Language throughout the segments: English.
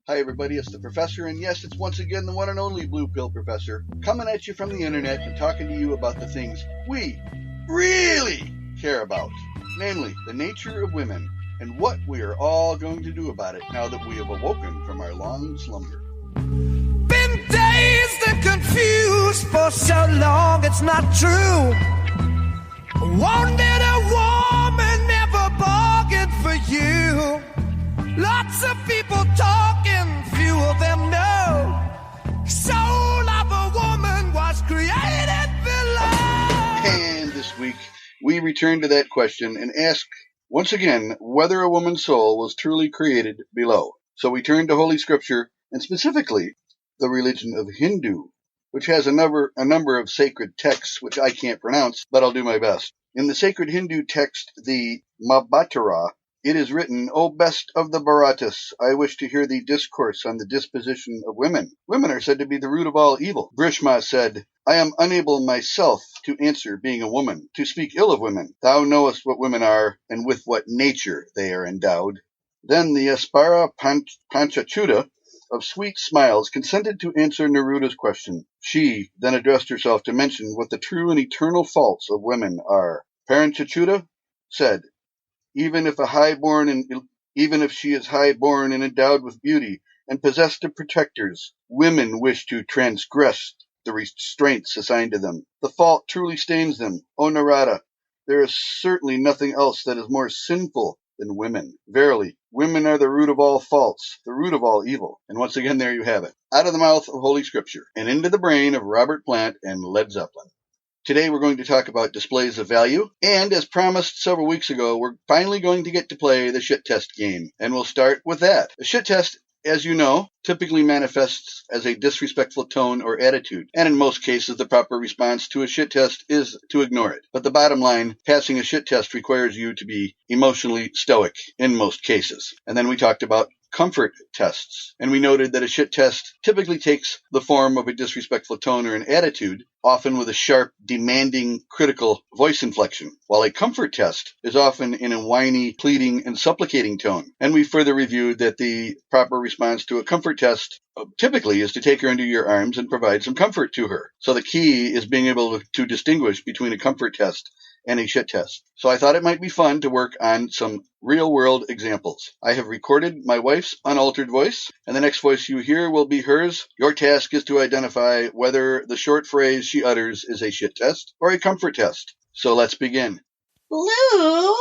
Hi everybody, it's the Professor, and yes, it's once again the one and only Blue Pill Professor, coming at you from the internet and talking to you about the things we really care about, namely the nature of women and what we are all going to do about it now that we have awoken from our long slumber. Been dazed and confused for so long, it's not true. Wanted a woman, never bargained for you. Lots of people talking, few of them know. Soul of a woman was created below. And this week, we return to that question and ask once again whether a woman's soul was truly created below. So we turn to Holy Scripture, and specifically the religion of Hindu, which has a number of sacred texts which I can't pronounce, but I'll do my best. In the sacred Hindu text, the Mahabharata, it is written, O best of the Bharatas, I wish to hear thee discourse on the disposition of women. Women are said to be the root of all evil. Bhishma said, I am unable myself to answer, being a woman, to speak ill of women. Thou knowest what women are, and with what nature they are endowed. Then the Aspara Panchachuta of sweet smiles consented to answer Neruda's question. She then addressed herself to mention what the true and eternal faults of women are. Panchachuta said, even if she is high-born and endowed with beauty and possessed of protectors, women wish to transgress the restraints assigned to them. The fault truly stains them. O Narada, there is certainly nothing else that is more sinful than women. Verily, women are the root of all faults, the root of all evil. And once again, there you have it. Out of the mouth of Holy Scripture and into the brain of Robert Plant and Led Zeppelin. Today we're going to talk about displays of value, and as promised several weeks ago, we're finally going to get to play the shit test game, and we'll start with that. A shit test, as you know, typically manifests as a disrespectful tone or attitude, and in most cases the proper response to a shit test is to ignore it. But the bottom line, passing a shit test requires you to be emotionally stoic in most cases. And then we talked about comfort tests, and we noted that a shit test typically takes the form of a disrespectful tone or an attitude, often with a sharp, demanding, critical voice inflection, while a comfort test is often in a whiny, pleading, and supplicating tone. And we further reviewed that the proper response to a comfort test typically is to take her into your arms and provide some comfort to her. So the key is being able to distinguish between a comfort test and a shit test. So I thought it might be fun to work on some real-world examples. I have recorded my wife's unaltered voice, and the next voice you hear will be hers. Your task is to identify whether the short phrase she utters is a shit test or a comfort test. So let's begin. Blue, go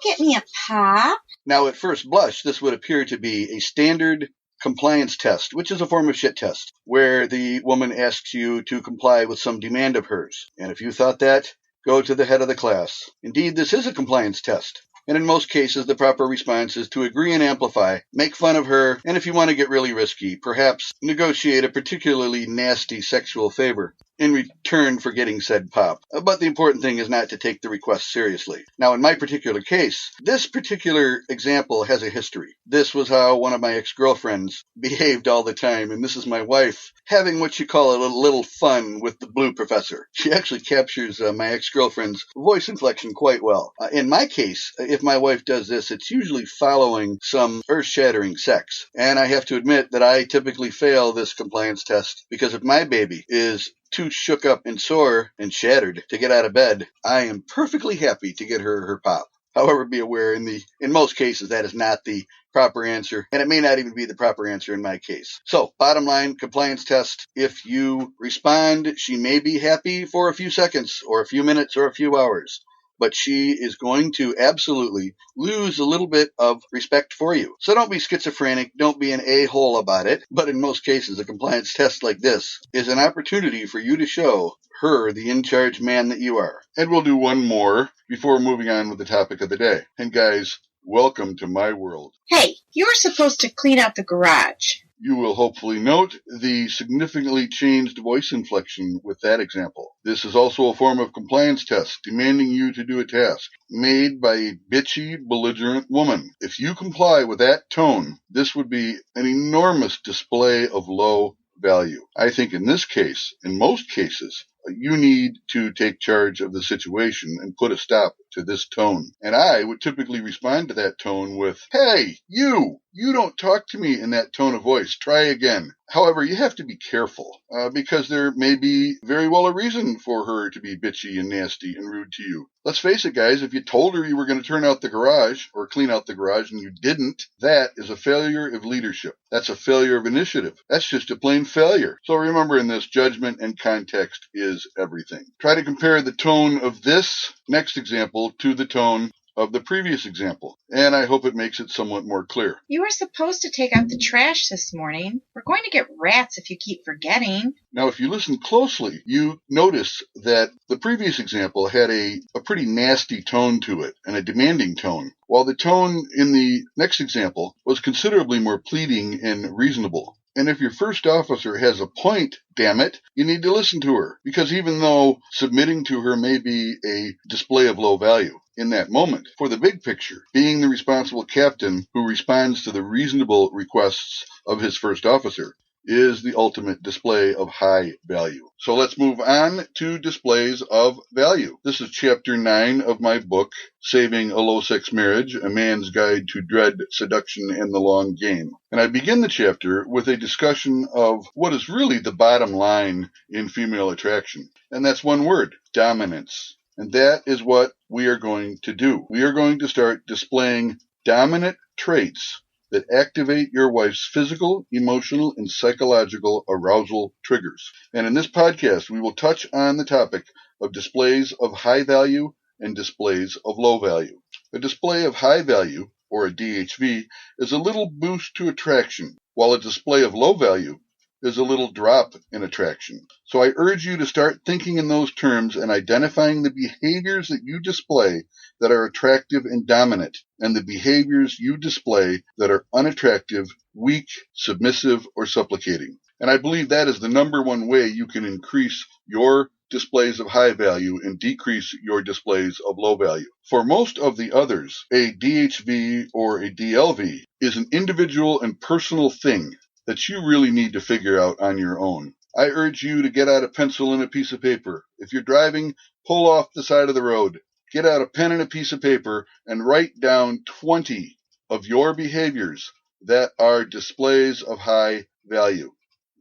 get me a pop. Now, at first blush, this would appear to be a standard compliance test, which is a form of shit test, where the woman asks you to comply with some demand of hers. And if you thought that, go to the head of the class. Indeed, this is a compliance test. And in most cases, the proper response is to agree and amplify, make fun of her, and if you want to get really risky, perhaps negotiate a particularly nasty sexual favor in return for getting said pop. But the important thing is not to take the request seriously. Now, in my particular case, this particular example has a history. This was how one of my ex-girlfriends behaved all the time, and this is my wife having what you call a little fun with the Blue Professor. She actually captures my ex-girlfriend's voice inflection quite well. In my case, if my wife does this, it's usually following some earth-shattering sex. And I have to admit that I typically fail this compliance test, because if my baby is too shook up and sore and shattered to get out of bed, I am perfectly happy to get her pop. However, be aware, in most cases, that is not the proper answer, and it may not even be the proper answer in my case. So, bottom line, compliance test. If you respond, she may be happy for a few seconds, or a few minutes, or a few hours, but she is going to absolutely lose a little bit of respect for you. So don't be schizophrenic, don't be an a-hole about it, but in most cases, a compliance test like this is an opportunity for you to show her the in-charge man that you are. And we'll do one more before moving on with the topic of the day. And guys, welcome to my world. Hey, you were supposed to clean out the garage. You will hopefully note the significantly changed voice inflection with that example. This is also a form of compliance test, demanding you to do a task, made by a bitchy, belligerent woman. If you comply with that tone, this would be an enormous display of low value. I think in this case, in most cases, You need to take charge of the situation and put a stop to this tone. And I would typically respond to that tone with, hey, you don't talk to me in that tone of voice. Try again. However, you have to be careful because there may be very well a reason for her to be bitchy and nasty and rude to you. Let's face it, guys, if you told her you were going to turn out the garage or clean out the garage and you didn't, that is a failure of leadership. That's a failure of initiative. That's just a plain failure. So remember, in this, judgment and context is everything. Try to compare the tone of this next example to the tone of the previous example, and I hope it makes it somewhat more clear. You were supposed to take out the trash this morning. We're going to get rats if you keep forgetting. Now, if you listen closely, you notice that the previous example had a pretty nasty tone to it and a demanding tone, while the tone in the next example was considerably more pleading and reasonable. And if your first officer has a point, damn it, you need to listen to her. Because even though submitting to her may be a display of low value in that moment, for the big picture, being the responsible captain who responds to the reasonable requests of his first officer is the ultimate display of high value. So let's move on to displays of value. This is chapter 9 of my book, Saving a Low-Sex Marriage, A Man's Guide to Dread, Seduction, and the Long Game. And I begin the chapter with a discussion of what is really the bottom line in female attraction. And that's one word, dominance. And that is what we are going to do. We are going to start displaying dominant traits that activate your wife's physical, emotional, and psychological arousal triggers. And in this podcast, we will touch on the topic of displays of high value and displays of low value. A display of high value, or a DHV, is a little boost to attraction, while a display of low value is a little drop in attraction. So I urge you to start thinking in those terms and identifying the behaviors that you display that are attractive and dominant, and the behaviors you display that are unattractive, weak, submissive, or supplicating. And I believe that is the number one way you can increase your displays of high value and decrease your displays of low value. For most of the others, a DHV or a DLV is an individual and personal thing that you really need to figure out on your own. I urge you to get out a pencil and a piece of paper. If you're driving, pull off the side of the road. Get out a pen and a piece of paper and write down 20 of your behaviors that are displays of high value.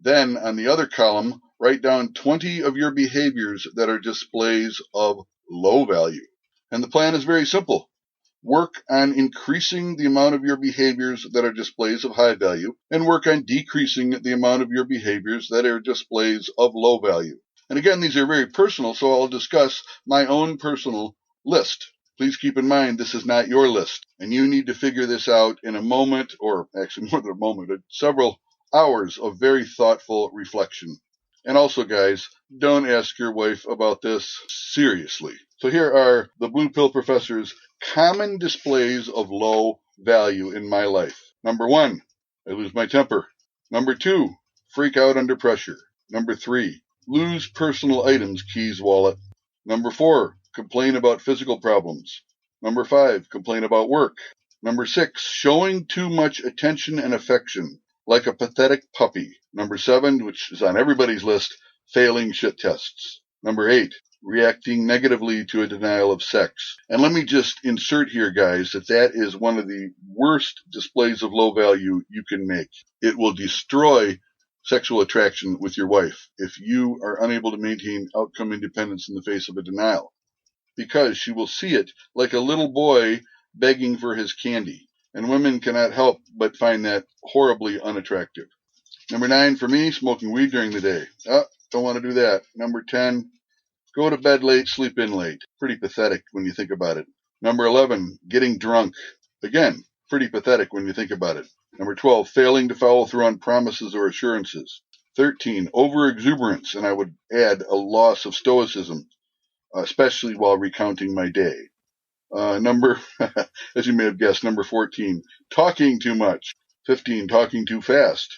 Then, on the other column, write down 20 of your behaviors that are displays of low value. And the plan is very simple. Work on increasing the amount of your behaviors that are displays of high value, and work on decreasing the amount of your behaviors that are displays of low value. And again, these are very personal, so I'll discuss my own personal list. Please keep in mind, this is not your list, and you need to figure this out in a moment, or actually more than a moment, several hours of very thoughtful reflection. And also, guys, don't ask your wife about this seriously. So here are the Blue Pill Professor's common displays of low value in my life. Number 1, I lose my temper. Number 2, freak out under pressure. Number 3, lose personal items, keys, wallet. Number 4, complain about physical problems. Number 5, complain about work. Number 6, showing too much attention and affection, like a pathetic puppy. Number 7, which is on everybody's list, failing shit tests. Number 8, reacting negatively to a denial of sex. And let me just insert here, guys, that is one of the worst displays of low value you can make. It will destroy sexual attraction with your wife if you are unable to maintain outcome independence in the face of a denial, because she will see it like a little boy begging for his candy. And women cannot help but find that horribly unattractive. Number 9 for me, smoking weed during the day. Don't want to do that. Number 10, go to bed late, sleep in late. Pretty pathetic when you think about it. Number 11, getting drunk. Again, pretty pathetic when you think about it. Number 12, failing to follow through on promises or assurances. 13, overexuberance, and I would add a loss of stoicism, especially while recounting my day. As you may have guessed, number 14, talking too much. 15, talking too fast.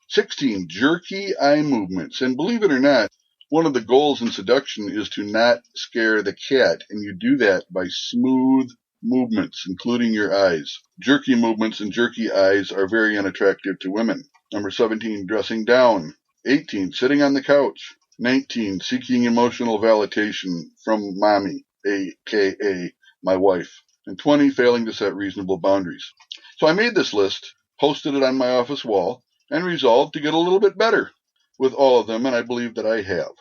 16, jerky eye movements. And believe it or not, one of the goals in seduction is to not scare the cat, and you do that by smooth movements, including your eyes. Jerky movements and jerky eyes are very unattractive to women. Number 17, dressing down. 18, sitting on the couch. 19, seeking emotional validation from mommy, aka my wife. And 20, failing to set reasonable boundaries. So I made this list, posted it on my office wall, and resolved to get a little bit better with all of them, and I believe that I have.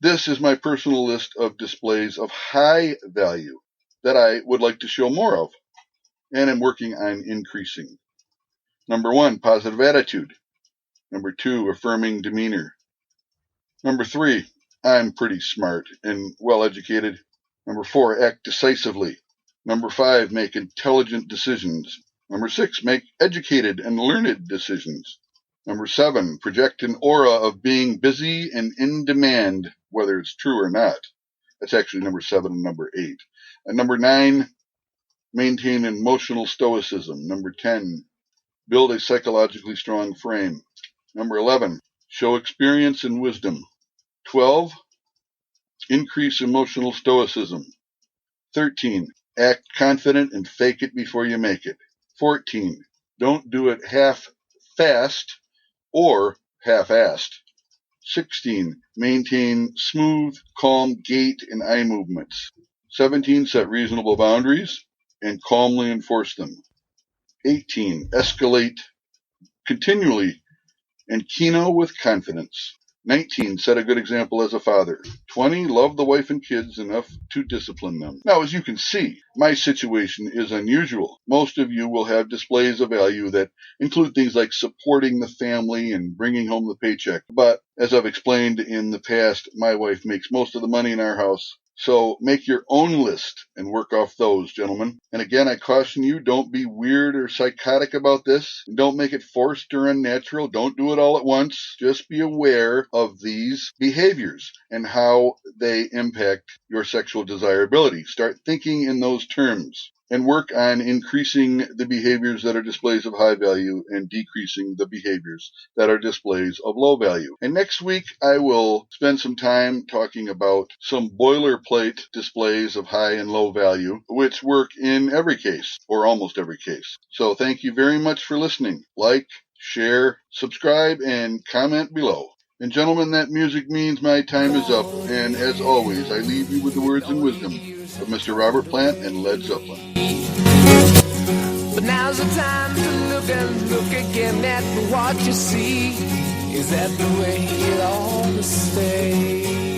This is my personal list of displays of high value that I would like to show more of, and am working on increasing. Number 1, positive attitude. Number 2, affirming demeanor. Number 3, I'm pretty smart and well educated. Number 4, act decisively. Number 5, make intelligent decisions. Number 6, make educated and learned decisions. Number 7, project an aura of being busy and in demand, whether it's true or not. That's actually number 7 and number 8. And number 9, maintain emotional stoicism. Number 10, build a psychologically strong frame. Number 11, show experience and wisdom. 12, increase emotional stoicism. 13, act confident and fake it before you make it. 14, don't do it half-fast or half-assed. 16, maintain smooth, calm gait and eye movements. 17, set reasonable boundaries and calmly enforce them. 18, escalate continually and kino with confidence. 19, set a good example as a father. 20, love the wife and kids enough to discipline them. Now, as you can see, my situation is unusual. Most of you will have displays of value that include things like supporting the family and bringing home the paycheck. But as I've explained in the past, my wife makes most of the money in our house. So make your own list and work off those, gentlemen. And again, I caution you, don't be weird or psychotic about this. Don't make it forced or unnatural. Don't do it all at once. Just be aware of these behaviors and how they impact your sexual desirability. Start thinking in those terms and work on increasing the behaviors that are displays of high value and decreasing the behaviors that are displays of low value. And next week, I will spend some time talking about some boilerplate displays of high and low value, which work in every case, or almost every case. So thank you very much for listening. Like, share, subscribe, and comment below. And gentlemen, that music means my time is up, and as always, I leave you with the words and wisdom of Mr. Robert Plant and Led Zeppelin. But now's the time to look and look again at what you see. Is that the way it ought to stay?